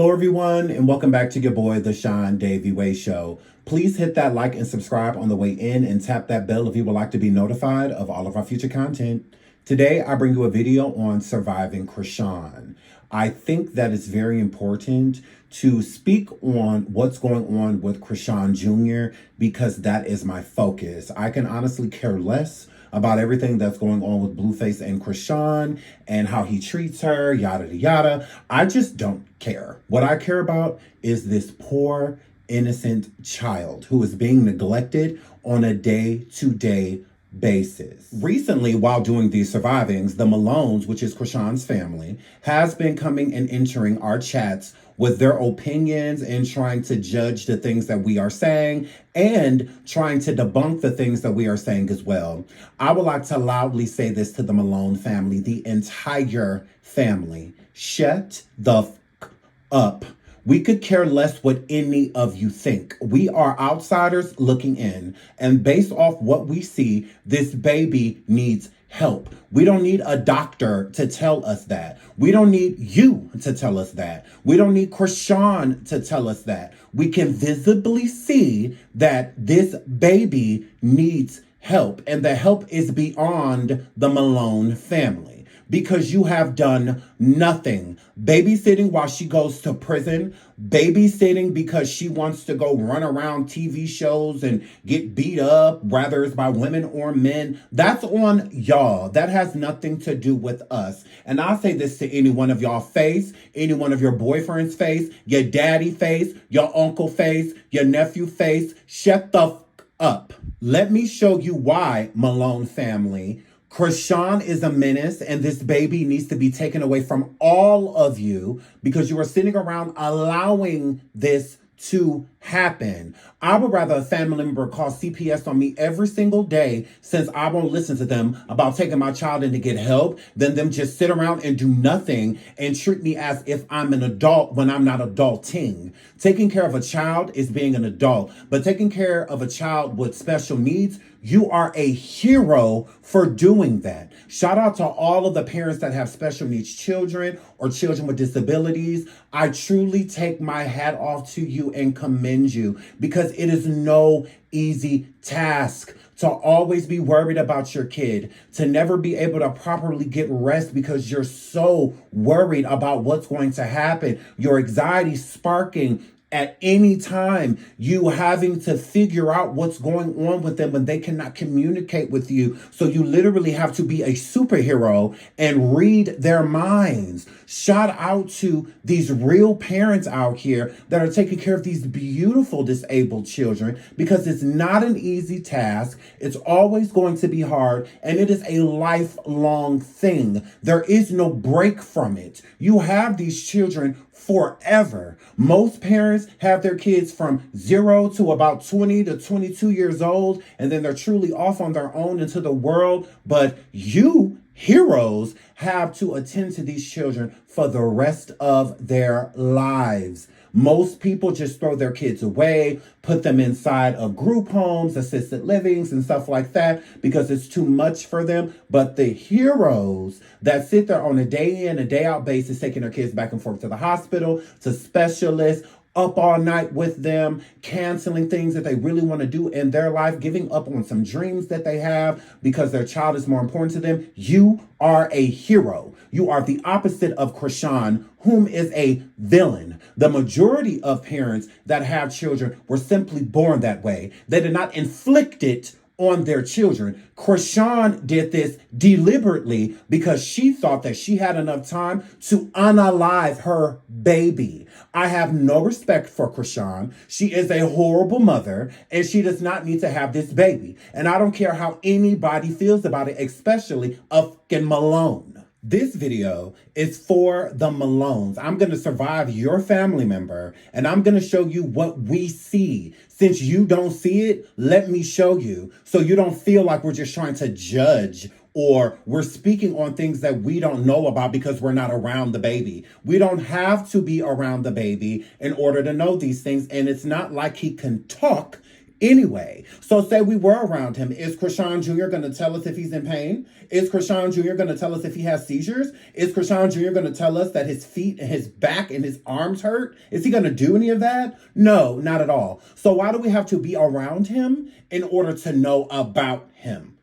Hello, everyone, and welcome back to your boy, The Sean Davy Way Show. Please hit that like and subscribe on the way in and tap that bell if you would like to be notified of all of our future content. Today, I bring you a video on surviving Chrisean. I think that it's very important to speak on what's going on with Chrisean Jr. because that is my focus. I can honestly care less about everything that's going on with Blueface and Chrisean and how he treats her, yada, yada, yada. I just don't care. What I care about is this poor, innocent child who is being neglected on a day-to-day basis. Recently, while doing these survivings, the Malones, which is Chrisean's family, has been coming and entering our chats with their opinions and trying to judge the things that we are saying and trying to debunk the things that we are saying as well. I would like to loudly say this to the Malone family, the entire family. Shut the f*** up. We could care less what any of you think. We are outsiders looking in, and based off what we see, this baby needs help. We don't need a doctor to tell us that. We don't need you to tell us that. We don't need Chrisean to tell us that. We can visibly see that this baby needs help, and the help is beyond the Malone family. Because you have done nothing. Babysitting while she goes to prison. Babysitting because she wants to go run around TV shows and get beat up, whether it's by women or men. That's on y'all. That has nothing to do with us. And I'll say this to any one of y'all face, any one of your boyfriend's face, your daddy face, your uncle face, your nephew face. Shut the f*** up. Let me show you why, Malone family. Chrisean is a menace, and this baby needs to be taken away from all of you because you are sitting around allowing this to happen. I would rather a family member call CPS on me every single day, since I won't listen to them about taking my child in to get help, than them just sit around and do nothing and treat me as if I'm an adult when I'm not adulting. Taking care of a child is being an adult, but taking care of a child with special needs, you are a hero for doing that. Shout out to all of the parents that have special needs children or children with disabilities. I truly take my hat off to you and commend you, because it is no easy task to always be worried about your kid, to never be able to properly get rest because you're so worried about what's going to happen. Your anxiety sparking at any time, you having to figure out what's going on with them when they cannot communicate with you. So you literally have to be a superhero and read their minds. Shout out to these real parents out here that are taking care of these beautiful disabled children, because it's not an easy task. It's always going to be hard, and it is a lifelong thing. There is no break from it. You have these children forever. Most parents have their kids from 0 to about 20 to 22 years old, and then they're truly off on their own into the world. But you, heroes, have to attend to these children for the rest of their lives. Most people just throw their kids away, put them inside of group homes, assisted livings, and stuff like that because it's too much for them. But the heroes that sit there on a day in and day out basis, taking their kids back and forth to the hospital, to specialists, up all night with them, canceling things that they really want to do in their life, giving up on some dreams that they have because their child is more important to them. You are a hero. You are the opposite of Chrisean, whom is a villain. The majority of parents that have children were simply born that way. They did not inflict it on their children. Chrisean did this deliberately because she thought that she had enough time to unalive her baby. I have no respect for Chrisean. She is a horrible mother, and she does not need to have this baby. And I don't care how anybody feels about it, especially a fucking Malone. This video is for the Malones. I'm going to survive your family member, and I'm going to show you what we see. Since you don't see it, let me show you, so you don't feel like we're just trying to judge or we're speaking on things that we don't know about because we're not around the baby. We don't have to be around the baby in order to know these things, and it's not like he can talk Anyway, so say we were around him. Is Chrisean Jr. going to tell us if he's in pain? Is Chrisean Jr. going to tell us if he has seizures? Is Chrisean Jr. going to tell us that his feet and his back and his arms hurt? Is he going to do any of that? No, not at all. So why do we have to be around him in order to know about him?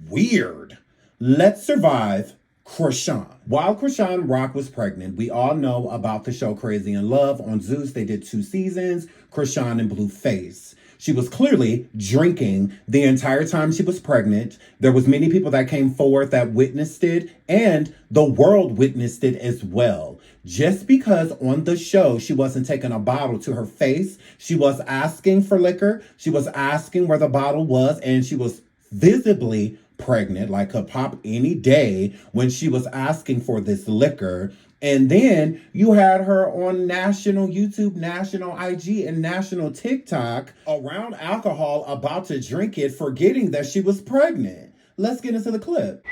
Weird. Let's survive Chrisean. While Chrisean Rock was pregnant, we all know about the show Chrisean Love on Zeus. They did 2 seasons, Chrisean and Blueface. She was clearly drinking the entire time she was pregnant. There was many people that came forward that witnessed it, and the world witnessed it as well. Just because on the show she wasn't taking a bottle to her face, she was asking for liquor, she was asking where the bottle was, and she was visibly pregnant, like could pop any day when she was asking for this liquor. And then you had her on national YouTube, national IG, and national TikTok around alcohol, about to drink it, forgetting that she was pregnant. Let's get into the clip.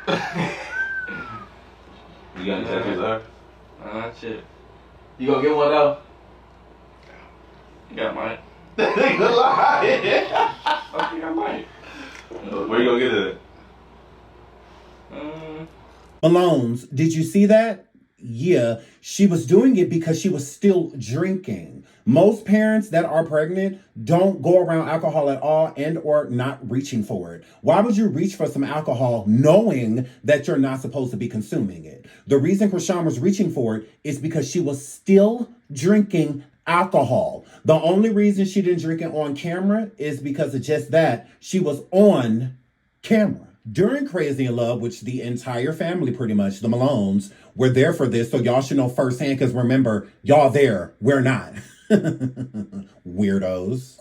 You got any tattoos there? Shit. You gonna get one though? I think I might. Good lie. I think I might. Where you gonna get it at? Malone's, did you see that? Yeah, she was doing it because she was still drinking. Most parents that are pregnant don't go around alcohol at all and or not reaching for it. Why would you reach for some alcohol knowing that you're not supposed to be consuming it? The reason Chrisean was reaching for it is because she was still drinking alcohol. The only reason she didn't drink it on camera is because of just that. She was on camera. During Chrisean Love, which the entire family, pretty much, the Malones, were there for this, so y'all should know firsthand, because remember, y'all there, we're not. Weirdos.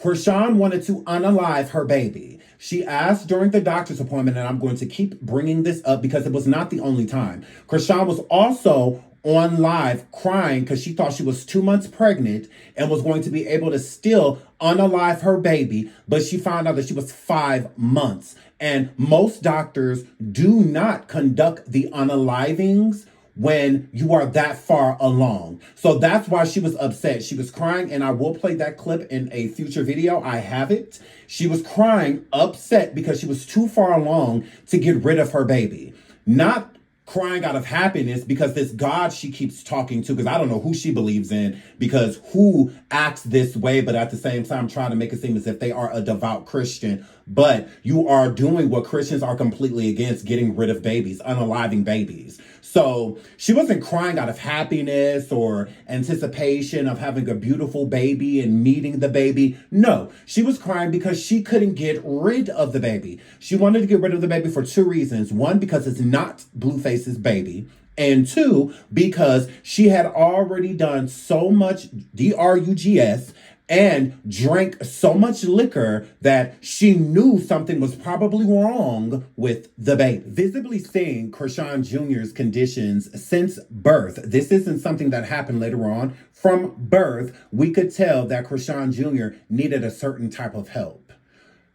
Chrisean wanted to unalive her baby. She asked during the doctor's appointment, and I'm going to keep bringing this up because it was not the only time. Chrisean was also on live crying because she thought she was 2 months pregnant and was going to be able to still unalive her baby, but she found out that she was 5 months. And most doctors do not conduct the unalivings when you are that far along. So that's why she was upset. She was crying, and I will play that clip in a future video. I have it. She was crying, upset because she was too far along to get rid of her baby. Not crying out of happiness because this God she keeps talking to, because I don't know who she believes in, because who acts this way, but at the same time trying to make it seem as if they are a devout Christian. But you are doing what Christians are completely against, getting rid of babies, unaliving babies. So she wasn't crying out of happiness or anticipation of having a beautiful baby and meeting the baby. No, she was crying because she couldn't get rid of the baby. She wanted to get rid of the baby for 2 reasons. 1, because it's not Blueface's baby. And 2, because she had already done so much drugs and drank so much liquor that she knew something was probably wrong with the baby. Visibly seeing Chrisean Jr.'s conditions since birth, this isn't something that happened later on. From birth, we could tell that Chrisean Jr. needed a certain type of help.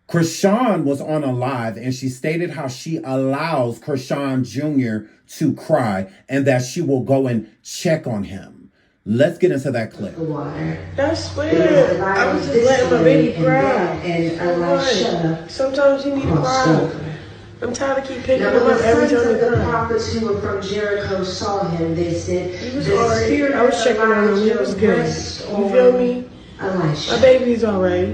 Chrisean was on a live and she stated how she allows Chrisean Jr. to cry and that she will go and check on him. Let's get into that clip. That's weird. I was just letting my baby cry. Sometimes you need to cry. I'm tired of keep picking him up every time he cries. The prophets who were from Jericho saw him. They said, He was alright. I was checking on him. He was good. You feel me? My baby's alright.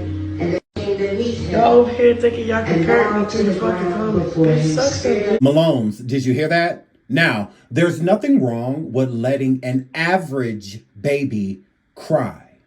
Y'all over here thinking y'all can hurt me to the fucking comments. It sucks. Malone's, did you hear that? Now, there's nothing wrong with letting an average baby cry.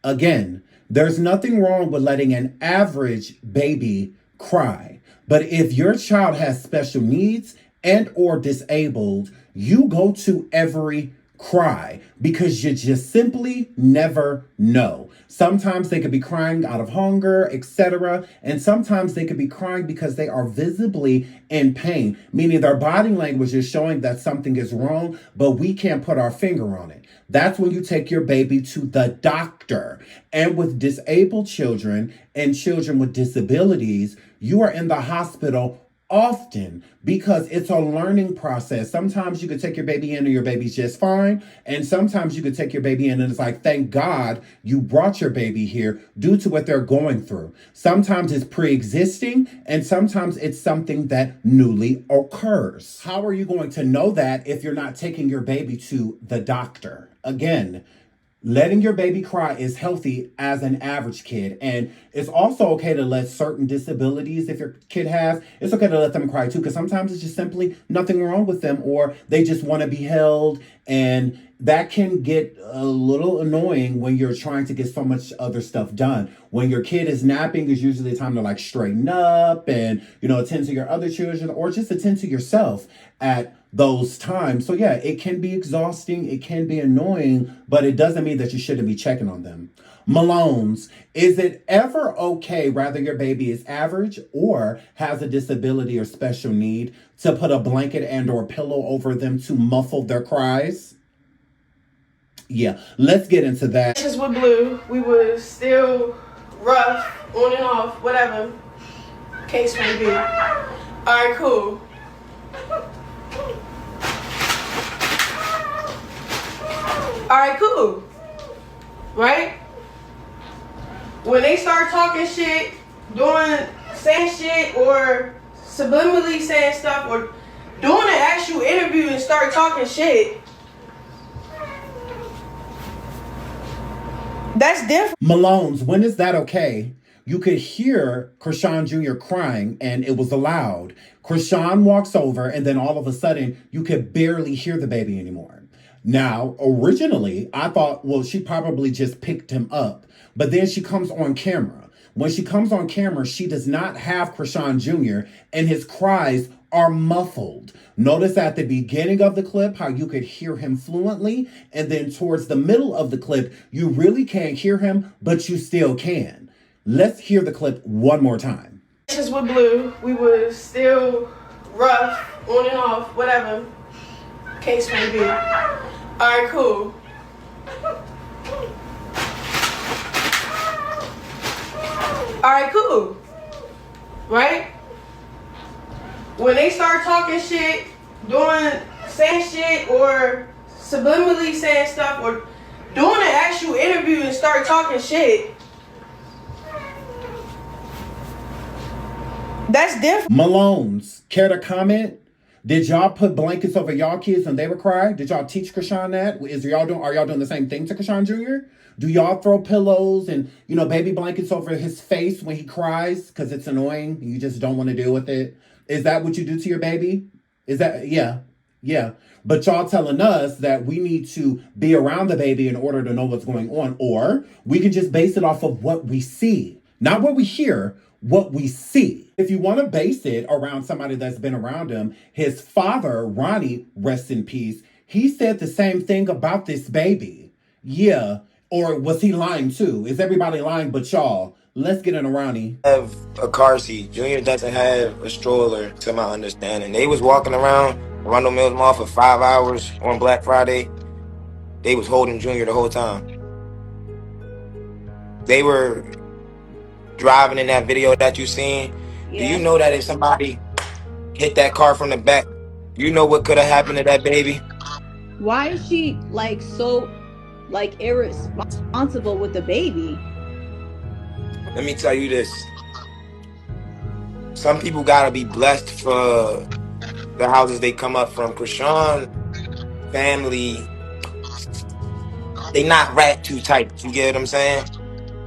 Again, there's nothing wrong with letting an average baby cry. But if your child has special needs and or disabled, you go to every cry because you just simply never know. Sometimes they could be crying out of hunger, etc. And sometimes they could be crying because they are visibly in pain, meaning their body language is showing that something is wrong, but we can't put our finger on it. That's when you take your baby to the doctor. And with disabled children and children with disabilities, you are in the hospital often because it's a learning process. Sometimes you could take your baby in and your baby's just fine. And sometimes you could take your baby in and it's like, thank God you brought your baby here due to what they're going through. Sometimes it's pre-existing and sometimes it's something that newly occurs. How are you going to know that if you're not taking your baby to the doctor? Again, letting your baby cry is healthy as an average kid. And it's also okay to let certain disabilities, if your kid has, it's okay to let them cry too, because sometimes it's just simply nothing wrong with them or they just want to be held. And that can get a little annoying when you're trying to get so much other stuff done. When your kid is napping, is usually time to like straighten up and, attend to your other children or just attend to yourself at those times. So yeah, it can be exhausting, it can be annoying, but it doesn't mean that you shouldn't be checking on them. Malones, is it ever okay, whether your baby is average or has a disability or special need, to put a blanket and or pillow over them to muffle their cries? Yeah, let's get into that. Just with Blue, we was still rough, on and off, whatever case may be. Alright, cool. Alright, cool. Right? When they start talking shit, saying shit, or subliminally saying stuff, or doing an actual interview and start talking shit, that's different. Malones, when is that okay? You could hear Chrisean Jr. crying and it was loud. Chrisean walks over and then all of a sudden you could barely hear the baby anymore. Now, originally, I thought, well, she probably just picked him up. But then she comes on camera. When she comes on camera, she does not have Chrisean Jr. and his cries are muffled. Notice at the beginning of the clip how you could hear him fluently, and then towards the middle of the clip, you really can't hear him, but you still can. Let's hear the clip one more time. Just with Blue, we was still rough, on and off, whatever case may be. Alright, cool. Alright, cool. Right? When they start talking shit, saying shit, or subliminally saying stuff, or doing an actual interview and start talking shit, that's different. Malones, care to comment? Did y'all put blankets over y'all kids when they were crying? Did y'all teach Chrisean that? Are y'all doing the same thing to Chrisean Jr.? Do y'all throw pillows and, baby blankets over his face when he cries because it's annoying and you just don't want to deal with it? Is that what you do to your baby? Yeah. But y'all telling us that we need to be around the baby in order to know what's going on, or we can just base it off of what we see, not what we hear, what we see. If you want to base it around somebody that's been around him, his father, Ronnie, rest in peace, he said the same thing about this baby. Yeah. Or was he lying too? Is everybody lying but y'all? Let's get into Ronnie. Have a car seat. Junior doesn't have a stroller, to my understanding. They was walking around Arundel Mills Mall for 5 hours on Black Friday. They was holding Junior the whole time. They were driving in that video that you seen. Yeah. Do you know that if somebody hit that car from the back, you know what could have happened to that baby? Why is she so irresponsible with the baby? Let me tell you this. Some people gotta be blessed for the houses they come up from. Chrisean family, they not rat too tight. You get what I'm saying?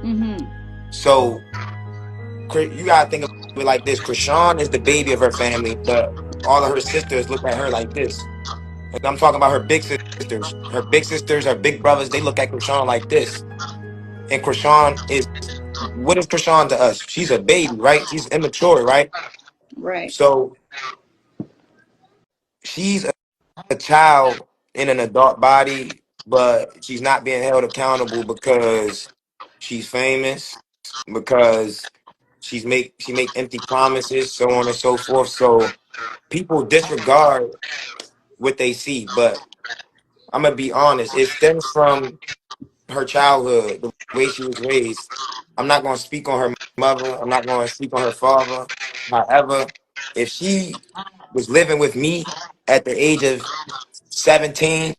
Mm-hmm. So you gotta think of it like this. Chrisean is the baby of her family, but all of her sisters look at her like this. And I'm talking about her big sisters. Her big sisters, her big brothers, they look at Chrisean like this. And Chrisean is, what is Chrisean to us? She's a baby, right? She's immature, right? Right. So she's a child in an adult body, but she's not being held accountable because she's famous, because she make empty promises, so on and so forth. So people disregard what they see, but I'm gonna be honest, it stems from her childhood, the way she was raised. I'm not gonna speak on her mother, I'm not gonna speak on her father. However, If she was living with me at the age of 17,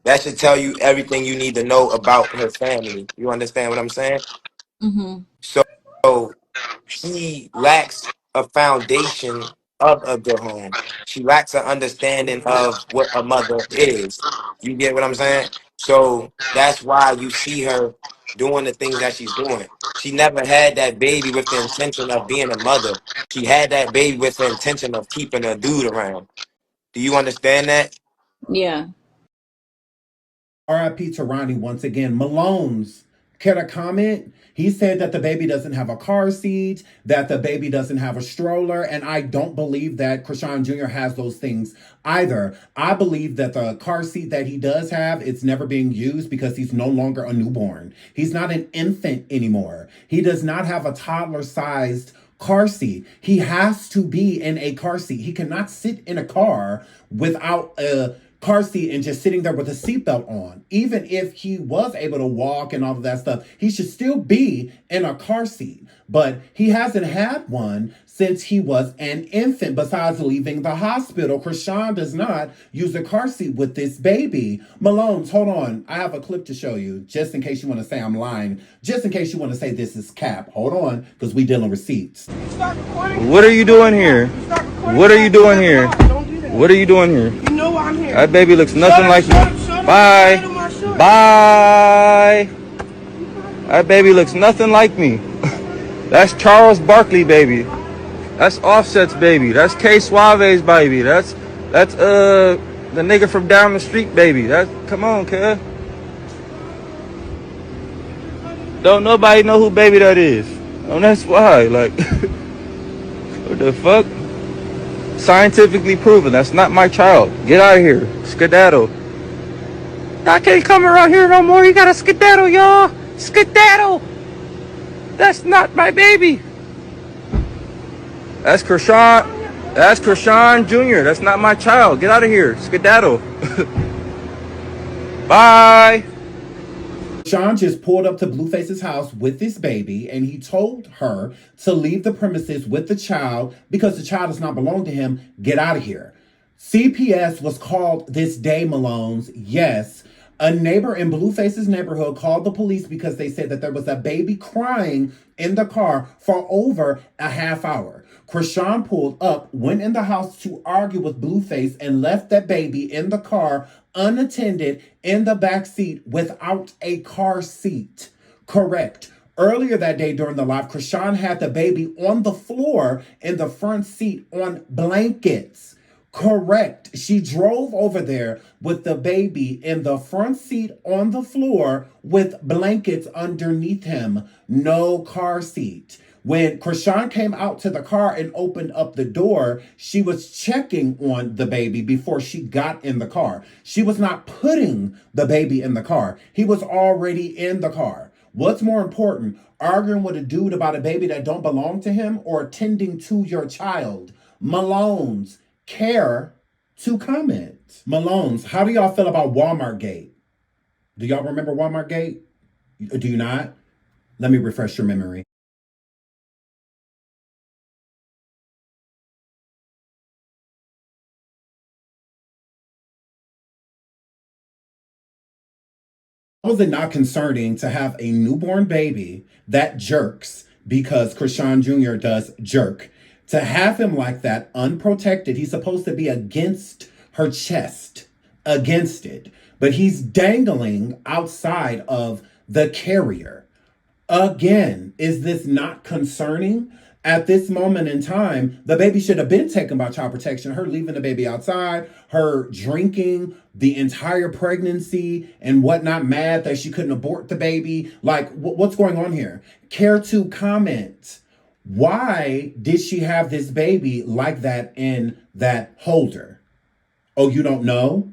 that should tell you everything you need to know about her family. You understand what I'm saying? Mm-hmm. So she lacks a foundation of a good home. She lacks an understanding of what a mother is. You get what I'm saying? So that's why you see her doing the things that she's doing. She never had that baby with the intention of being a mother. She had that baby with the intention of keeping a dude around. Do you understand that? Yeah. RIP to Ronnie once again. Malone's, care to comment? He said that the baby doesn't have a car seat, that the baby doesn't have a stroller, and I don't believe that Chrisean Jr. has those things either. I believe that the car seat that he does have, it's never being used because he's no longer a newborn. He's not an infant anymore. He does not have a toddler-sized car seat. He has to be in a car seat. He cannot sit in a car without a car seat and just sitting there with a seatbelt on. Even if he was able to walk and all of that stuff, he should still be in a car seat. But he hasn't had one since he was an infant. Besides leaving the hospital, Chrisean does not use a car seat with this baby. Malone's, hold on. I have a clip to show you, just in case you want to say I'm lying, just in case you want to say this is cap. Hold on, because we dealing receipts. What are you doing here? What are you doing here? What are you doing here? You know why I'm here. That baby looks nothing like me. Bye. Bye. That baby looks nothing like me. That's Charles Barkley baby. That's Offset's baby. That's K Suave's baby. That's the nigga from down the street baby. Come on, cuz. Don't nobody know who baby that is. And that's why, like, what the fuck? Scientifically proven. That's not my child. Get out of here. Skedaddle. I can't come around here no more. You gotta skedaddle, y'all. Skedaddle. That's not my baby. That's Chrisean. That's Chrisean Jr. That's not my child. Get out of here. Skedaddle. Bye. Chrisean just pulled up to Blueface's house with this baby, and he told her to leave the premises with the child because the child does not belong to him. Get out of here. CPS was called this day, Malone's. Yes, a neighbor in Blueface's neighborhood called the police because they said that there was a baby crying in the car for over a half hour. Chrisean pulled up, went in the house to argue with Blueface, and left that baby in the car unattended in the back seat without a car seat. Correct. Earlier that day during the live, Chrisean had the baby on the floor in the front seat on blankets. Correct. She drove over there with the baby in the front seat on the floor with blankets underneath him. No car seat. When Chrisean came out to the car and opened up the door, she was checking on the baby before she got in the car. She was not putting the baby in the car. He was already in the car. What's more important, arguing with a dude about a baby that don't belong to him or attending to your child? Malone's, care to comment. Malone's, how do y'all feel about Walmart Gate? Do y'all remember Walmart Gate? Do you not? Let me refresh your memory. Was it not concerning to have a newborn baby that jerks because Chrisean Jr. does jerk? To have him like that, unprotected, he's supposed to be against her chest, against it. But he's dangling outside of the carrier. Again, is this not concerning? At this moment in time, the baby should have been taken by child protection. Her leaving the baby outside, her drinking the entire pregnancy and whatnot, mad that she couldn't abort the baby. Like, what's going on here? Care to comment. Why did she have this baby like that in that holder? Oh, you don't know?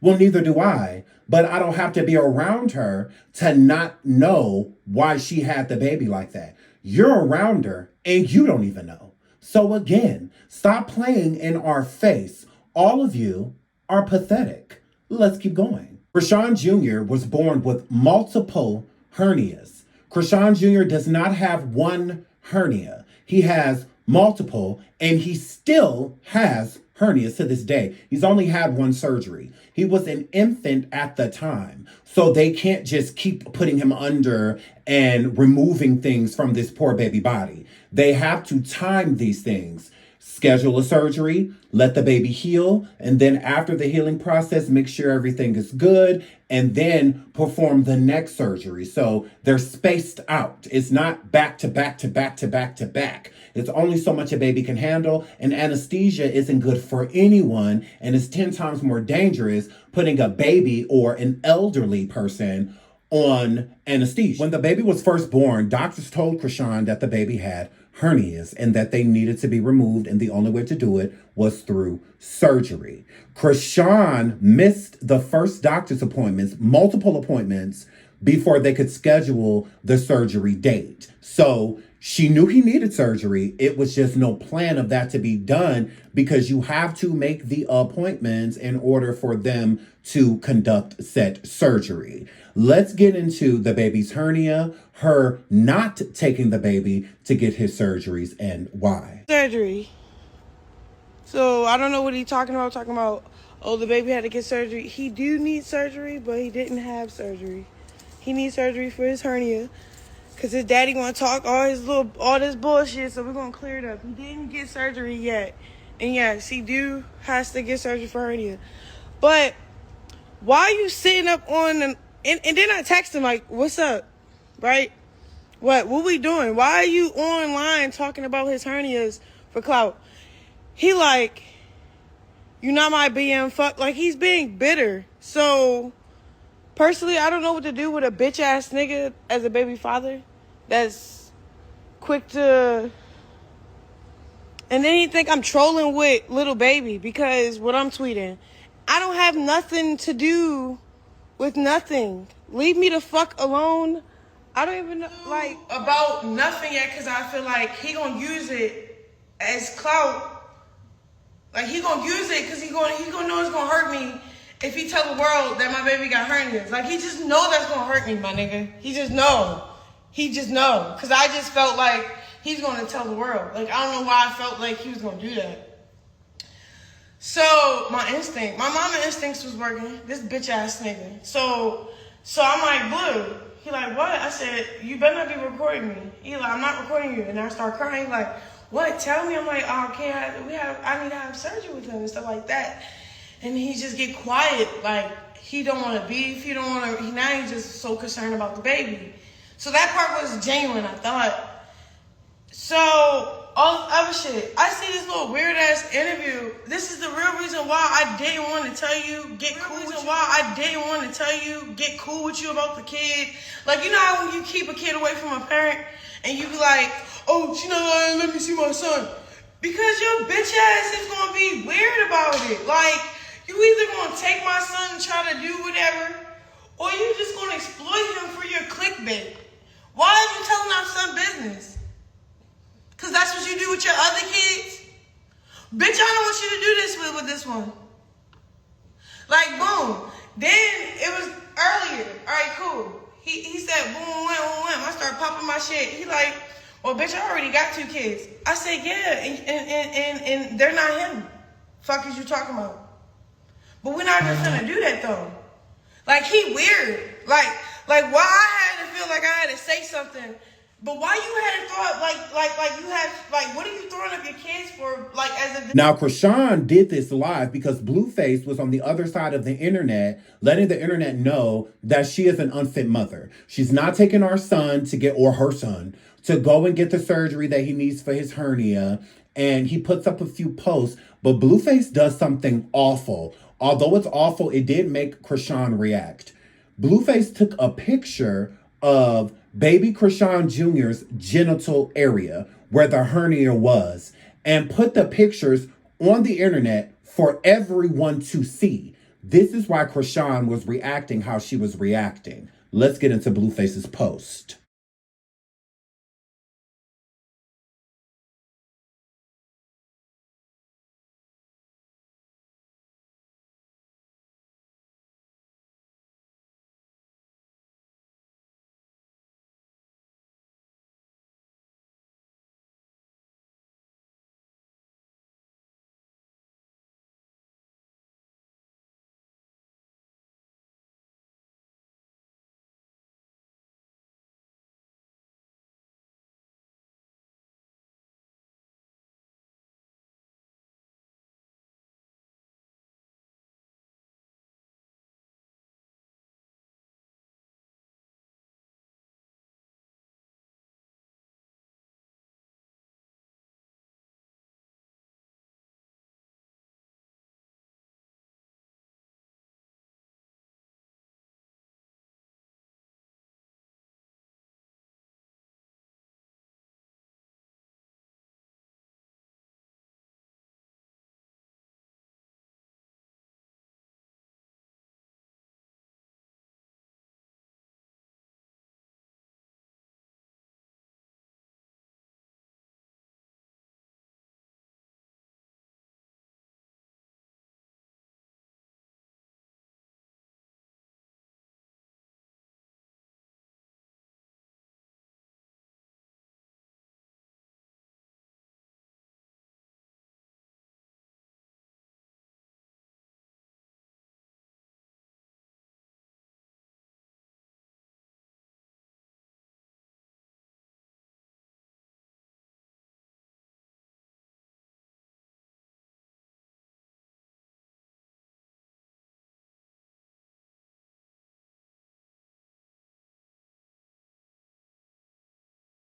Well, neither do I. But I don't have to be around her to not know why she had the baby like that. You're around her and you don't even know. So again, stop playing in our face. All of you are pathetic. Let's keep going. Chrisean Jr. was born with multiple hernias. Chrisean Jr. does not have one hernia. He has multiple, and he still has hernias to this day. He's only had one surgery. He was an infant at the time, so they can't just keep putting him under and removing things from this poor baby body. They have to time these things. Schedule a surgery, let the baby heal, and then after the healing process, make sure everything is good, and then perform the next surgery. So they're spaced out. It's not back to back to back to back to back. It's only so much a baby can handle, and anesthesia isn't good for anyone, and it's 10 times more dangerous putting a baby or an elderly person on anesthesia. When the baby was first born, doctors told Chrisean that the baby had hernias and that they needed to be removed, and the only way to do it was through surgery. Chrisean missed the first doctor's appointments, multiple appointments, before they could schedule the surgery date. So she knew he needed surgery. It was just no plan of that to be done, because you have to make the appointments in order for them to conduct said surgery. Let's get into the baby's hernia, her not taking the baby to get his surgeries, and why. Surgery. So I don't know what he's talking about. Talking about, oh, the baby had to get surgery. He do need surgery, but he didn't have surgery. He needs surgery for his hernia, cause his daddy want to talk all this bullshit. So we're gonna clear it up. He didn't get surgery yet, and yes, he has to get surgery for hernia. But why are you sitting up on and then I text him like, what's up, right? What we doing? Why are you online talking about his hernias for clout? He like, you not my BM fuck. Like, he's being bitter. So personally, I don't know what to do with a bitch ass nigga as a baby father that's quick to. And then he think I'm trolling with little baby because what I'm tweeting. I don't have nothing to do with nothing. Leave me the fuck alone. I don't even know like about nothing yet, because I feel like he gonna use it as clout. Like, he gonna use it because he gonna know it's gonna hurt me if he tell the world that my baby got hernias. Like, he just know that's gonna hurt me, my nigga. He just know. Because I just felt like he's gonna tell the world. Like, I don't know why I felt like he was gonna do that. So my mama instincts was working. This bitch ass nigga. So I'm like, Blue. He like, what? I said, you better not be recording me. He like, I'm not recording you. And I start crying. He like, what? Tell me. I'm like, oh, I need to have surgery with him and stuff like that. And he just get quiet. Like, he don't want to beef. He don't want to. Now he's just so concerned about the baby. So that part was genuine, I thought. So all other shit. I see this little weird ass interview. This is the real reason why I didn't want to tell you get cool with you about the kid. Like, you know how when you keep a kid away from a parent and you be like, oh, she not gonna let me see my son. Because your bitch ass is gonna be weird about it. Like, you either gonna take my son and try to do whatever, or you just gonna exploit him for your clickbait. Why are you telling our son business? Because that's what you do with your other kids? Bitch, I don't want you to do this with this one. Like, boom. Then it was earlier. All right, cool. He said, boom, I started popping my shit. He like, well, bitch, I already got 2 kids. I said, yeah, and they're not him. Fuck is you talking about? But we're not just gonna do that, though. Like, he weird. Like why I had to feel like I had to say something. But why you had thought what are you throwing up your kids for? Like, as a Now, Chrisean did this live because Blueface was on the other side of the internet, letting the internet know that she is an unfit mother. She's not taking our son or her son to go and get the surgery that he needs for his hernia. And he puts up a few posts, but Blueface does something awful. Although it's awful, it did make Chrisean react. Blueface took a picture of baby Chrisean Jr.'s genital area where the hernia was and put the pictures on the internet for everyone to see. This is why Chrisean was reacting how she was reacting. Let's get into Blueface's post.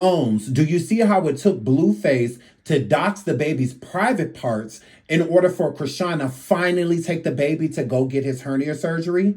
Owns, do you see how it took Blueface to dox the baby's private parts in order for Chrisean to finally take the baby to go get his hernia surgery?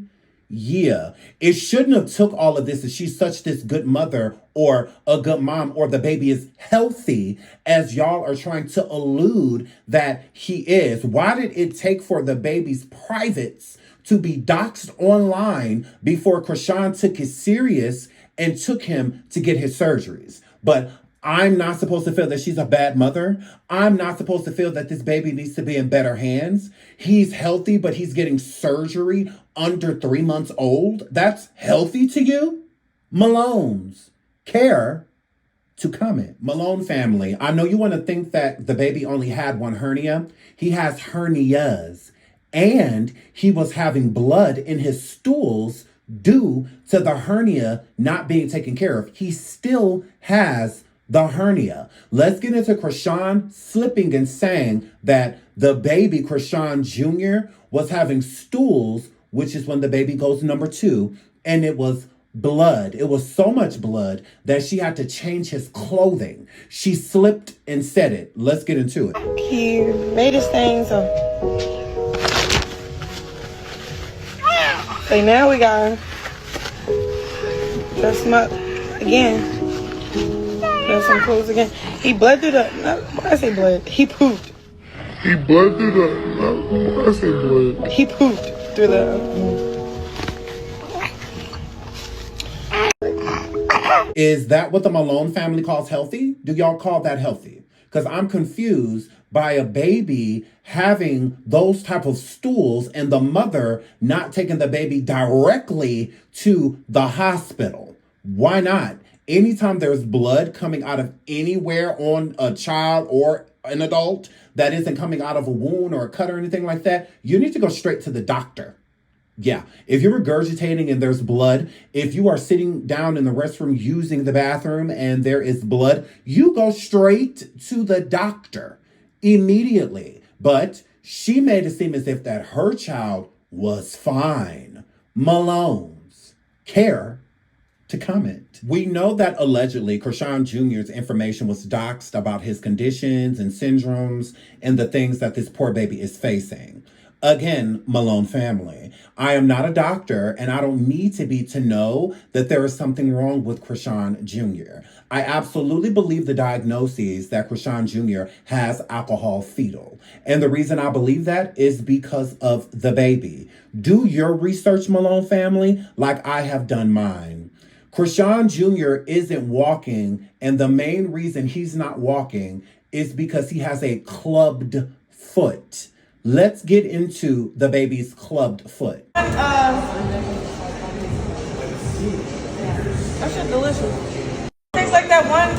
Yeah, it shouldn't have took all of this if she's such this good mother or a good mom or the baby is healthy as y'all are trying to allude that he is. Why did it take for the baby's privates to be doxed online before Chrisean took it serious and took him to get his surgeries? But I'm not supposed to feel that she's a bad mother. I'm not supposed to feel that this baby needs to be in better hands. He's healthy, but he's getting surgery under 3 months old. That's healthy to you? Malone's care to comment. Malone family, I know you want to think that the baby only had one hernia. He has hernias. And he was having blood in his stools due to the hernia not being taken care of. He still has the hernia. Let's get into Chrisean slipping and saying that the baby Chrisean Jr. was having stools, which is when the baby goes number 2, and it was blood. It was so much blood that she had to change his clothing. She slipped and said it. Let's get into it. He made his thing, so now we got dress him up again. Dress some clothes again. He bled through the. Why I say bled? He pooped. He bled through the. Why I say bled? He pooped through the. Is that what the Malone family calls healthy? Do y'all call that healthy? Because I'm confused by a baby having those type of stools and the mother not taking the baby directly to the hospital. Why not? Anytime there's blood coming out of anywhere on a child or an adult that isn't coming out of a wound or a cut or anything like that, you need to go straight to the doctor. Yeah, if you're regurgitating and there's blood, if you are sitting down in the restroom using the bathroom and there is blood, you go straight to the doctor immediately. But she made it seem as if that her child was fine. Malone's care to comment. We know that allegedly Chrisean Jr.'s information was doxed about his conditions and syndromes and the things that this poor baby is facing. Again, Malone family, I am not a doctor and I don't need to be to know that there is something wrong with Chrisean Jr. I absolutely believe the diagnoses that Chrisean Jr. has alcohol fetal. And the reason I believe that is because of the baby. Do your research, Malone family, like I have done mine. Chrisean Jr. isn't walking, and the main reason he's not walking is because he has a clubbed foot. Let's get into the baby's clubbed foot. That shit delicious. Tastes like that one.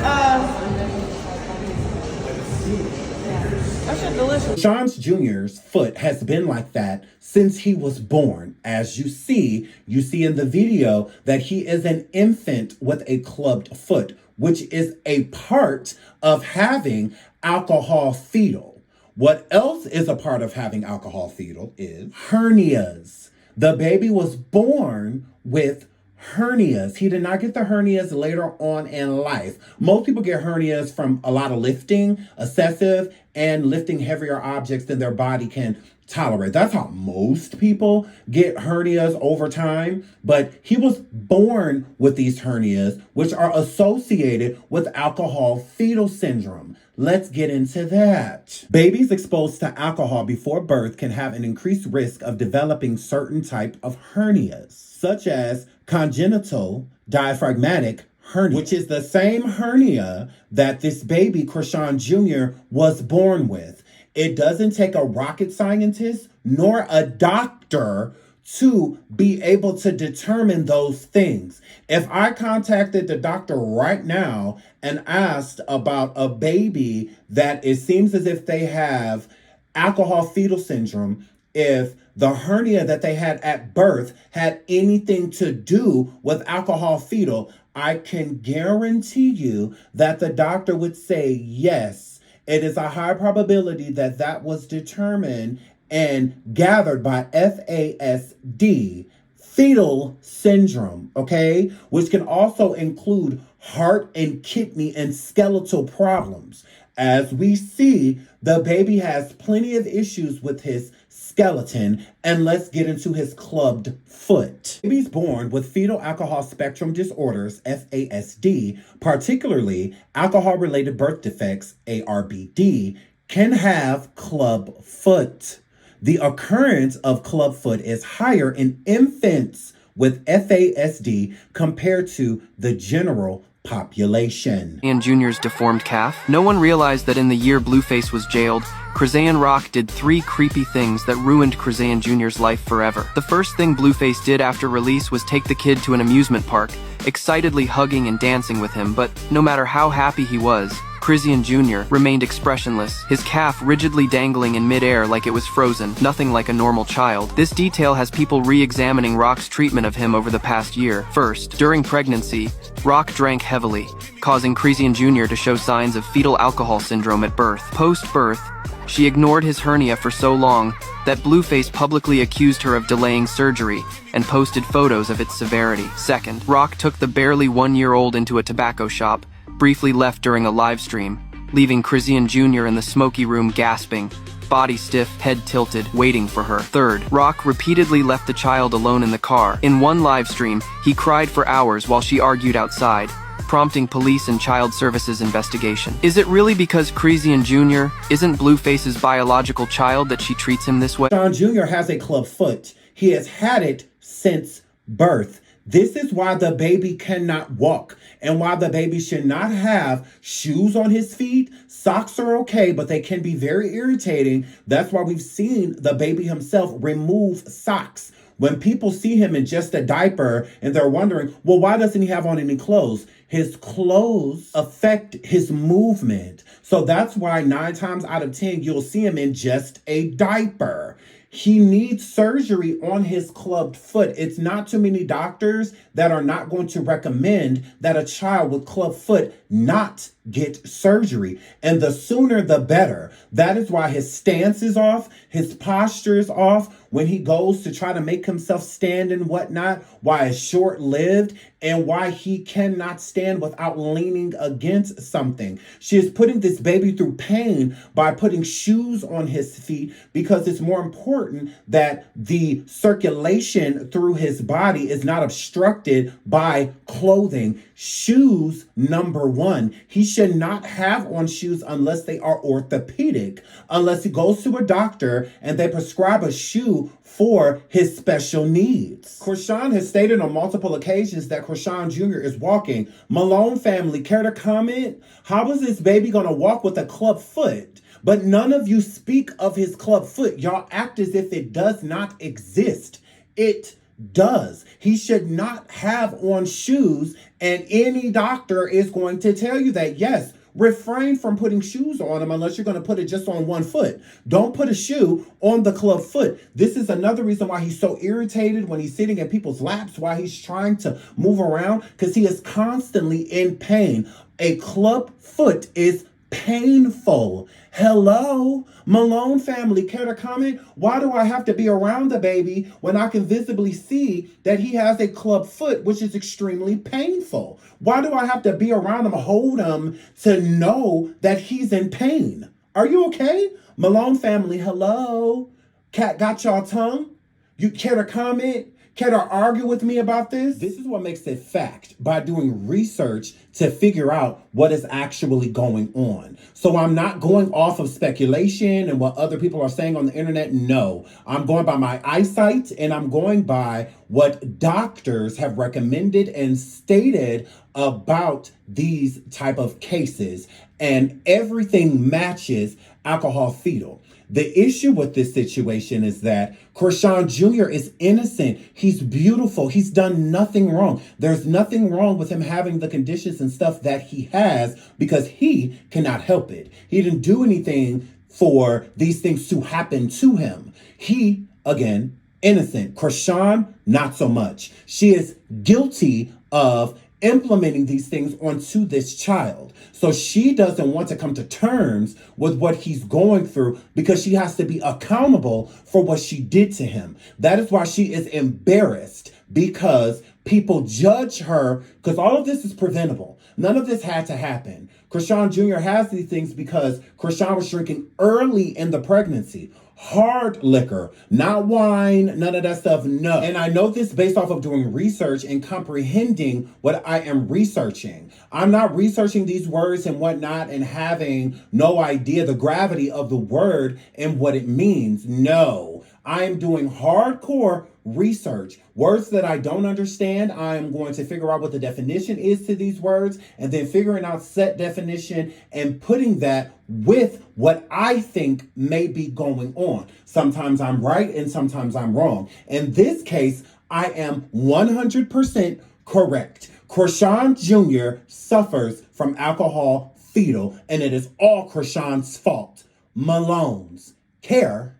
That shit delicious. Chrisean Jr.'s foot has been like that since he was born. As you see in the video that he is an infant with a clubbed foot, which is a part of having alcohol fetal. What else is a part of having alcohol fetal is hernias. The baby was born with hernias. He did not get the hernias later on in life. Most people get hernias from a lot of lifting, excessive, and lifting heavier objects than their body can tolerate. That's how most people get hernias over time. But he was born with these hernias, which are associated with alcohol fetal syndrome. Let's get into that. Babies exposed to alcohol before birth can have an increased risk of developing certain type of hernias, such as congenital diaphragmatic hernia, which is the same hernia that this baby Chrisean Jr. was born with. It doesn't take a rocket scientist nor a doctor to be able to determine those things. If I contacted the doctor right now and asked about a baby that it seems as if they have alcohol fetal syndrome, if the hernia that they had at birth had anything to do with alcohol fetal, I can guarantee you that the doctor would say yes. It is a high probability that that was determined and gathered by FASD, fetal syndrome, okay? Which can also include heart and kidney and skeletal problems. As we see, the baby has plenty of issues with his skeleton, and let's get into his clubbed foot. Babies born with fetal alcohol spectrum disorders, FASD, particularly alcohol-related birth defects, ARBD, can have club foot. The occurrence of clubfoot is higher in infants with FASD compared to the general population. And Jr.'s deformed calf? No one realized that in the year Blueface was jailed, Chrisean Rock did 3 creepy things that ruined Chrisean Jr.'s life forever. The first thing Blueface did after release was take the kid to an amusement park, excitedly hugging and dancing with him, but no matter how happy he was, Chrisean Jr. remained expressionless, his calf rigidly dangling in midair like it was frozen, nothing like a normal child. This detail has people re-examining Rock's treatment of him over the past year. First, during pregnancy, Rock drank heavily, causing Chrisean Jr. to show signs of fetal alcohol syndrome at birth. Post-birth, she ignored his hernia for so long that Blueface publicly accused her of delaying surgery and posted photos of its severity. Second, Rock took the barely 1-year-old into a tobacco shop, briefly left during a live stream, leaving Chrisean Jr. in the smoky room gasping, body stiff, head tilted, waiting for her. Third, Rock repeatedly left the child alone in the car. In one live stream, he cried for hours while she argued outside, prompting police and child services investigation. Is it really because Chrisean Jr. isn't Blueface's biological child that she treats him this way? Chrisean Jr. has a club foot. He has had it since birth. This is why the baby cannot walk and why the baby should not have shoes on his feet. Socks are okay, but they can be very irritating. That's why we've seen the baby himself remove socks. When people see him in just a diaper and they're wondering, well, why doesn't he have on any clothes? His clothes affect his movement. So that's why 9 times out of 10, you'll see him in just a diaper. He needs surgery on his clubbed foot. It's not too many doctors that are not going to recommend that a child with clubbed foot not get surgery. And the sooner the better. That is why his stance is off, his posture is off. When he goes to try to make himself stand and whatnot, why it's short-lived and why he cannot stand without leaning against something. She is putting this baby through pain by putting shoes on his feet because it's more important that the circulation through his body is not obstructed by clothing. Shoes, number 1. He should not have on shoes unless they are orthopedic, unless he goes to a doctor and they prescribe a shoe for his special needs. Chrisean has stated on multiple occasions that Chrisean Jr. is walking. Malone family, care to comment? How is this baby going to walk with a club foot? But none of you speak of his club foot. Y'all act as if it does not exist. It does. He should not have on shoes, and any doctor is going to tell you that, yes, refrain from putting shoes on him unless you're going to put it just on one foot. Don't put a shoe on the club foot. This is another reason why he's so irritated when he's sitting in people's laps, why he's trying to move around, because he is constantly in pain. A club foot is painful. Hello, Malone family, care to comment? Why do I have to be around the baby when I can visibly see that he has a club foot, which is extremely painful? Why do I have to be around him, hold him to know that he's in pain? Are you okay? Malone family, hello. Cat got y'all tongue? You care to comment? Care to argue with me about this? This is what makes it fact, by doing research to figure out what is actually going on. So I'm not going off of speculation and what other people are saying on the internet. No, I'm going by my eyesight and I'm going by what doctors have recommended and stated about these type of cases, and everything matches alcohol fetal. The issue with this situation is that Chrisean Jr. is innocent. He's beautiful. He's done nothing wrong. There's nothing wrong with him having the conditions and stuff that he has because he cannot help it. He didn't do anything for these things to happen to him. He, again, innocent. Chrisean, not so much. She is guilty of implementing these things onto this child. So she doesn't want to come to terms with what he's going through because she has to be accountable for what she did to him. That is why she is embarrassed because people judge her, because all of this is preventable. None of this had to happen. Chrisean Jr. has these things because Chrisean was drinking early in the pregnancy. Hard liquor, not wine, none of that stuff, no. And I know this based off of doing research and comprehending what I am researching. I'm not researching these words and whatnot and having no idea the gravity of the word and what it means. No, I am doing hardcore research. Words that I don't understand, I am going to figure out what the definition is to these words and then figuring out set definition and putting that with what I think may be going on. Sometimes I'm right and sometimes I'm wrong. In this case, I am 100% correct. Chrisean Jr. suffers from alcohol fetal, and it is all Chrisean's fault. Malone's care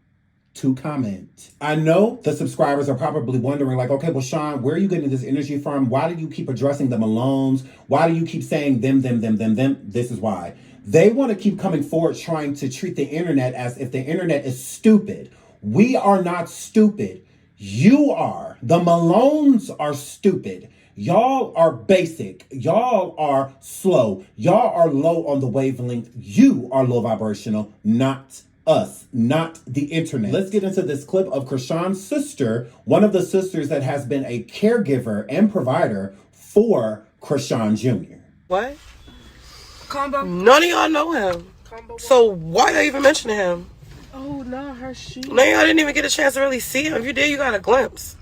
to comment. I know the subscribers are probably wondering like, okay, well, Sean, where are you getting this energy from? Why do you keep addressing the Malones? Why do you keep saying them? This is why. They want to keep coming forward trying to treat the internet as if the internet is stupid. We are not stupid. You are. The Malones are stupid. Y'all are basic. Y'all are slow. Y'all are low on the wavelength. You are low vibrational, not us, not the internet. Let's get into this clip of Chrisean's sister, one of the sisters that has been a caregiver and provider for Chrisean Jr. What? Combo? None of y'all know him. Combo. So why are you even mentioning him? Oh, not her sheet. No, y'all didn't even get a chance to really see him. If you did, you got a glimpse.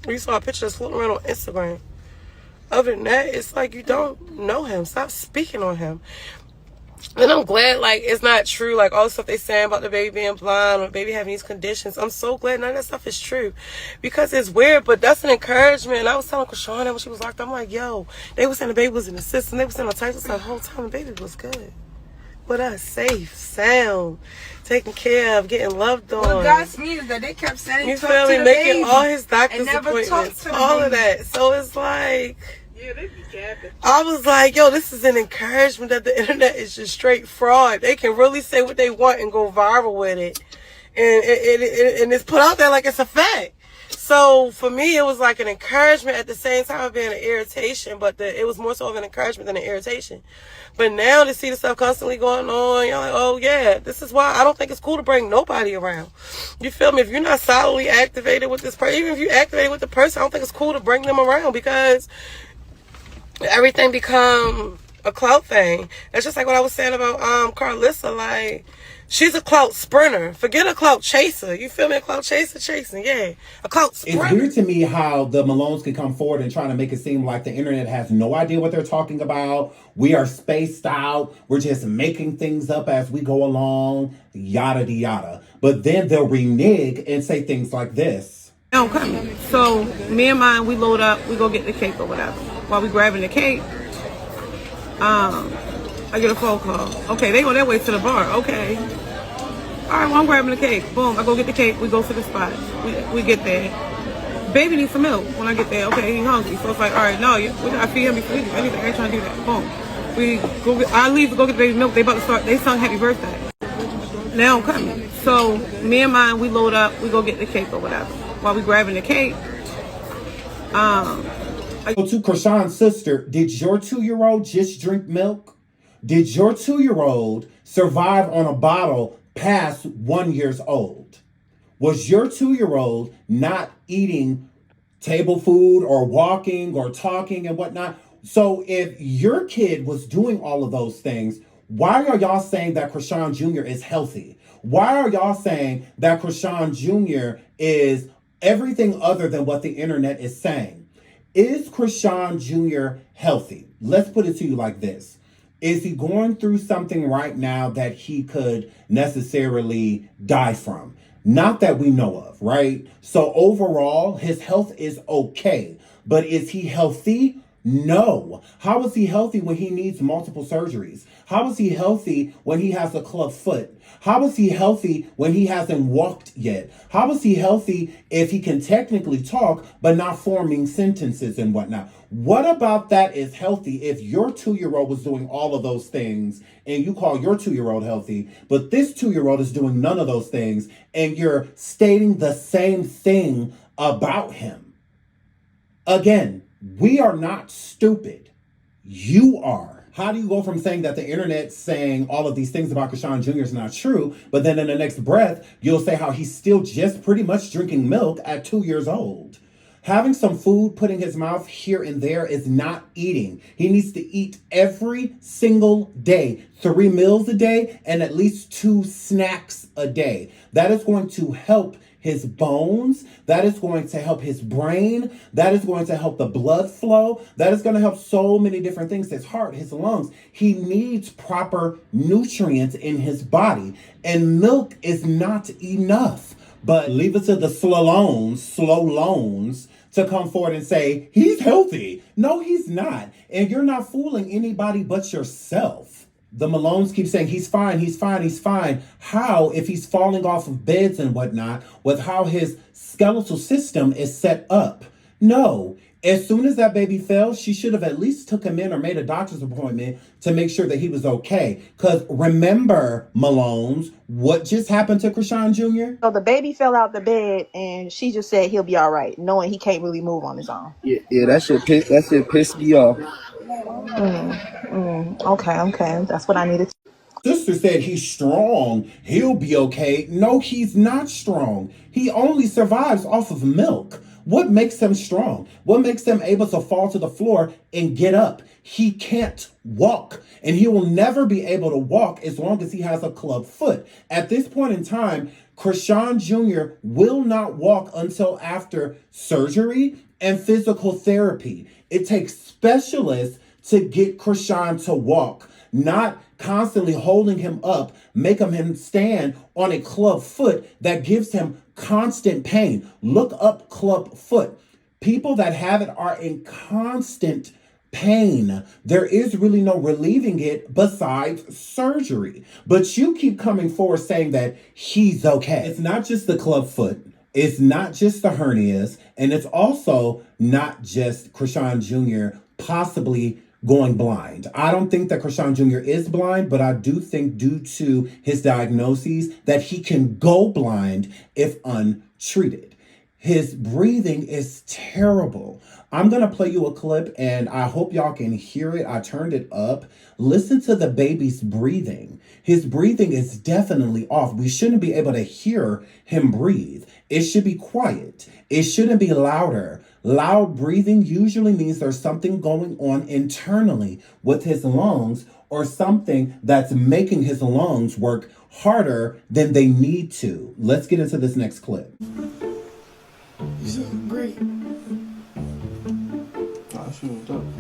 You saw a picture that's floating around on Instagram. Other than that, it's like you don't know him. Stop speaking on him. And I'm glad, like, it's not true, like, all the stuff they saying about the baby being blind or the baby having these conditions. I'm so glad none of that stuff is true. Because it's weird, but that's an encouragement. And I was telling Chrisean that when she was locked up, I'm like, yo, they were saying the baby was in the system. They were saying all types of stuff. The whole time the baby was good. With us, safe, sound, taken care of, getting loved on. What got me is that they kept saying, you feel me, making all his doctor's appointments, all of that. So it's like, yeah, they be capping. I was like, yo, this is an encouragement that the internet is just straight fraud. They can really say what they want and go viral with it. And it's put out there like it's a fact. So for me, it was like an encouragement at the same time of being an irritation, but it was more so of an encouragement than an irritation. But now to see the stuff constantly going on, you're like, oh yeah, this is why I don't think it's cool to bring nobody around. You feel me? If you're not solidly activated with this person, even if you activated with the person, I don't think it's cool to bring them around because everything become a clout thing. That's just like what I was saying about Carlissa, like, she's a clout sprinter. Forget a clout chaser. You feel me? A clout chaser chasing, yeah. A clout sprinter. It's weird to me how the Malones can come forward and try to make it seem like the internet has no idea what they're talking about. We are spaced out. We're just making things up as we go along, yada de yada. But then they'll renege and say things like this. Okay. So me and mine, we load up, we go get the cake or whatever. While we grabbing the cake, I get a phone call. Okay, they go that way to the bar. Okay. All right, well, I'm grabbing the cake. Boom, I go get the cake. We go to the spot. We get there. Baby needs some milk when I get there. Okay, he's hungry. So it's like, all right, no, we gotta feed him before we do anything. I ain't trying to do that. Boom. I leave to go get the baby's milk. They about to start. They sung happy birthday. Now I'm coming. So me and mine, we load up. We go get the cake or whatever. While we grabbing the cake, to Chrisean's sister, did your 2-year-old just drink milk? Did your 2-year-old survive on a bottle past 1 year old? Was your 2-year-old not eating table food or walking or talking and whatnot? So if your kid was doing all of those things, why are y'all saying that Chrisean Jr. is healthy? Why are y'all saying that Chrisean Jr. is everything other than what the internet is saying? Is Chrisean Jr. healthy? Let's put it to you like this. Is he going through something right now that he could necessarily die from? Not that we know of, right? So overall, his health is okay. But is he healthy? No. How is he healthy when he needs multiple surgeries? How is he healthy when he has a club foot? How is he healthy when he hasn't walked yet? How is he healthy if he can technically talk but not forming sentences and whatnot? What about that is healthy if your 2-year-old was doing all of those things and you call your 2-year-old healthy, but this 2-year-old is doing none of those things and you're stating the same thing about him? Again, we are not stupid. You are. How do you go from saying that the internet's saying all of these things about Chrisean Jr. is not true, but then in the next breath, you'll say how he's still just pretty much drinking milk at 2 years old? Having some food put in his mouth here and there is not eating. He needs to eat every single day, 3 meals a day, and at least 2 snacks a day. That is going to help his bones, that is going to help his brain, that is going to help the blood flow, that is going to help so many different things, his heart, his lungs. He needs proper nutrients in his body, and milk is not enough. But leave it to the slow loans to come forward and say, he's healthy. No, he's not. And you're not fooling anybody but yourself. The Malones keep saying, he's fine, he's fine, he's fine. How, if he's falling off of beds and whatnot, with how his skeletal system is set up? No. As soon as that baby fell, she should have at least took him in or made a doctor's appointment to make sure that he was okay. Because remember, Malones, what just happened to Chrisean Jr.? So the baby fell out the bed and she just said he'll be all right, knowing he can't really move on his own. Yeah, that shit pissed me off. Okay. That's what I needed. Sister said he's strong. He'll be okay. No, he's not strong. He only survives off of milk. What makes him strong? What makes him able to fall to the floor and get up? He can't walk, and he will never be able to walk as long as he has a club foot. At this point in time, Chrisean Jr. will not walk until after surgery and physical therapy. It takes specialists to get Chrisean to walk, not constantly holding him up, making him stand on a club foot that gives him constant pain. Look up club foot. People that have it are in constant pain. There is really no relieving it besides surgery. But you keep coming forward saying that he's okay. It's not just the club foot. It's not just the hernias. And it's also not just Chrisean Jr. possibly going blind. I don't think that Chrisean Jr. is blind, but I do think due to his diagnoses that he can go blind if untreated. His breathing is terrible. I'm going to play you a clip and I hope y'all can hear it. I turned it up. Listen to the baby's breathing. His breathing is definitely off. We shouldn't be able to hear him breathe. It should be quiet. It shouldn't be louder. Loud breathing usually means there's something going on internally with his lungs or something that's making his lungs work harder than they need to. Let's get into this next clip. You sound great. I should have done.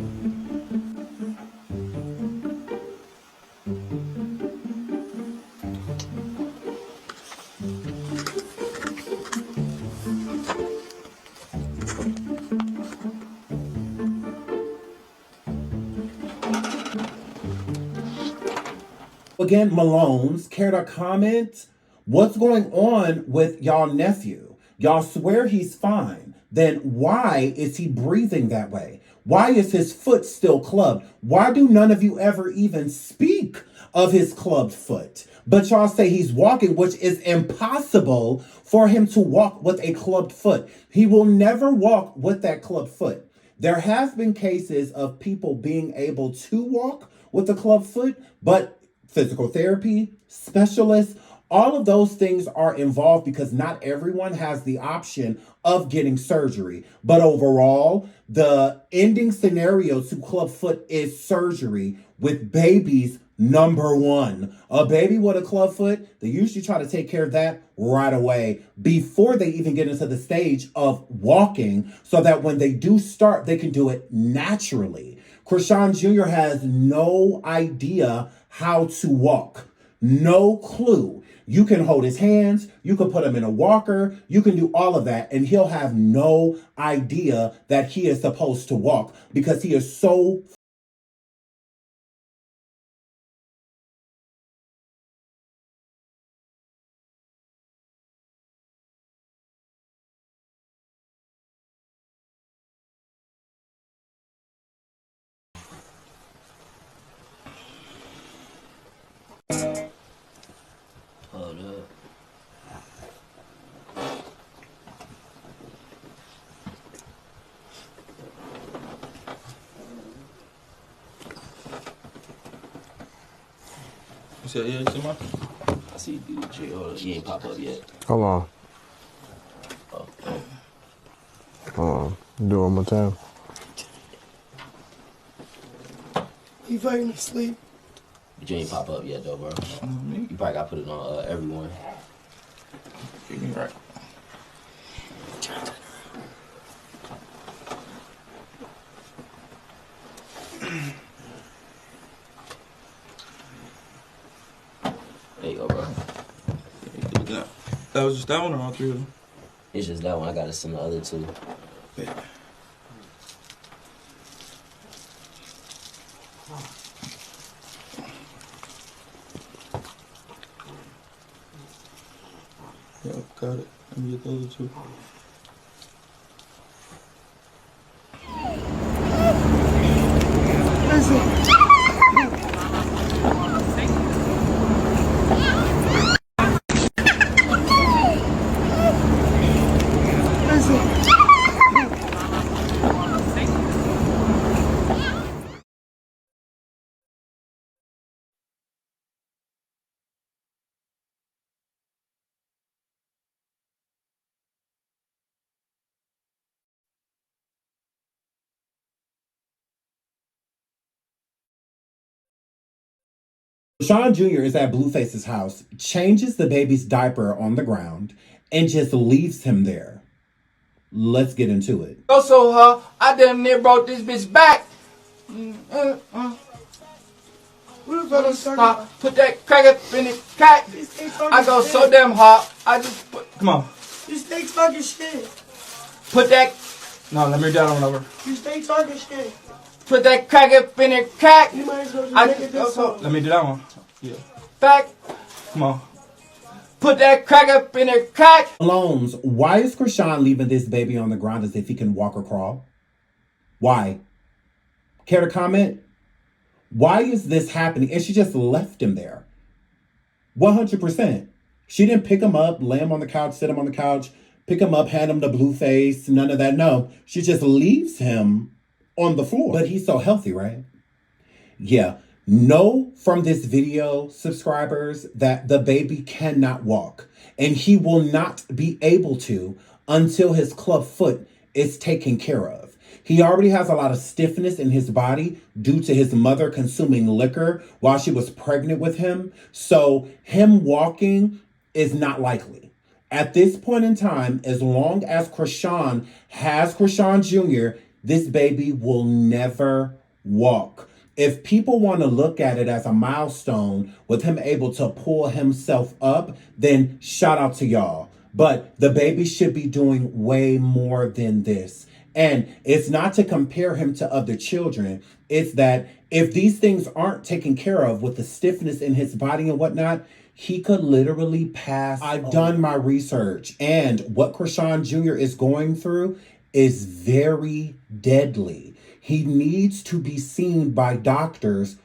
Again, Malones, care to comment? What's going on with y'all nephew? Y'all swear he's fine. Then why is he breathing that way? Why is his foot still clubbed? Why do none of you ever even speak of his clubbed foot? But y'all say he's walking, which is impossible for him to walk with a clubbed foot. He will never walk with that clubbed foot. There have been cases of people being able to walk with a clubbed foot, but physical therapy, specialists, all of those things are involved because not everyone has the option of getting surgery. But overall, the ending scenario to clubfoot is surgery with babies. Number one, a baby with a clubfoot, they usually try to take care of that right away before they even get into the stage of walking so that when they do start, they can do it naturally. Chrisean Jr. has no idea how to walk. No clue. You can hold his hands, you can put him in a walker, you can do all of that, and he'll have no idea that he is supposed to walk because he is so Hold up. You said, yeah, see my? I see you do jail. He ain't pop up yet. Hold on. Oh, Hold on. Do it one more time. You fucking asleep. but you ain't pop up yet, though, bro. You probably got to put it on everyone. Get me right. There you go, bro. That was just that one or all three of them? It's just that one. I got to send the other two. Yeah. Yeah, got it. Let me get the other two. Chrisean Jr. is at Blueface's house, changes the baby's diaper on the ground, and just leaves him there. Let's get into it. So I damn near brought this bitch back. Stop. Put that crack up in the cat. I go so damn hot. I just put. Come on. You stay talking shit. Put that. No, let me do that one over. You stay talking shit. Put that crack up in the cat. You might as well just make it this song. Let me do that one. Yeah. Back. Come on. Put that crack up in the cat. Malone's, why is Chrisean leaving this baby on the ground as if he can walk or crawl? Why? Care to comment? Why is this happening? And she just left him there. 100%. She didn't pick him up, lay him on the couch, sit him on the couch, pick him up, hand him the Blueface, none of that. No, she just leaves him on the floor. But he's so healthy, right? Yeah. Know from this video, subscribers, that the baby cannot walk. And he will not be able to until his clubfoot is taken care of. He already has a lot of stiffness in his body due to his mother consuming liquor while she was pregnant with him. So him walking is not likely. At this point in time, as long as Chrisean has Chrisean Jr., this baby will never walk. If people want to look at it as a milestone with him able to pull himself up, then shout out to y'all. But the baby should be doing way more than this. And it's not to compare him to other children. It's that if these things aren't taken care of with the stiffness in his body and whatnot, he could literally pass. I've done my research, and what Chrisean Jr. is going through is very deadly. He needs to be seen by doctors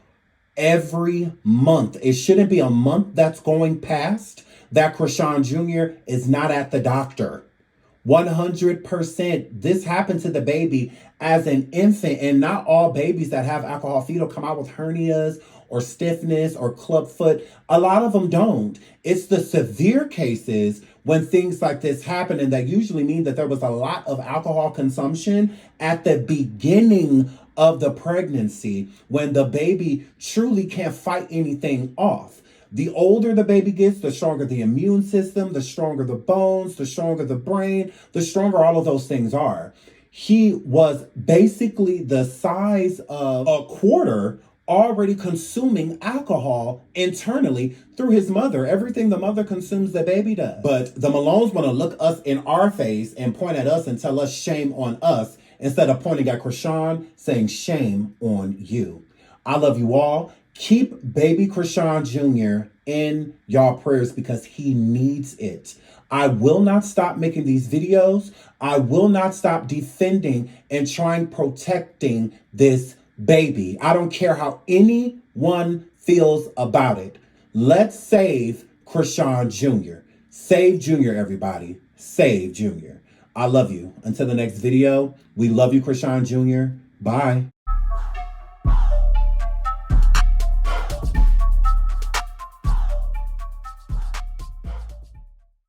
every month. It shouldn't be a month that's going past that Chrisean Jr. is not at the doctor. 100%. This happened to the baby as an infant, and not all babies that have alcohol fetal come out with hernias or stiffness or clubfoot. A lot of them don't. It's the severe cases when things like this happen, and that usually mean that there was a lot of alcohol consumption at the beginning of the pregnancy when the baby truly can't fight anything off. The older the baby gets, the stronger the immune system, the stronger the bones, the stronger the brain, the stronger all of those things are. He was basically the size of a quarter, already consuming alcohol internally through his mother. Everything the mother consumes, the baby does. But the Malones want to look us in our face and point at us and tell us shame on us instead of pointing at Chrisean saying shame on you. I love you all. Keep baby Chrisean Jr. in y'all prayers because he needs it. I will not stop making these videos. I will not stop defending and protecting this baby. I don't care how anyone feels about it. Let's save Chrisean Jr. Save Jr., everybody. Save Jr. I love you. Until the next video, we love you, Chrisean Jr. Bye.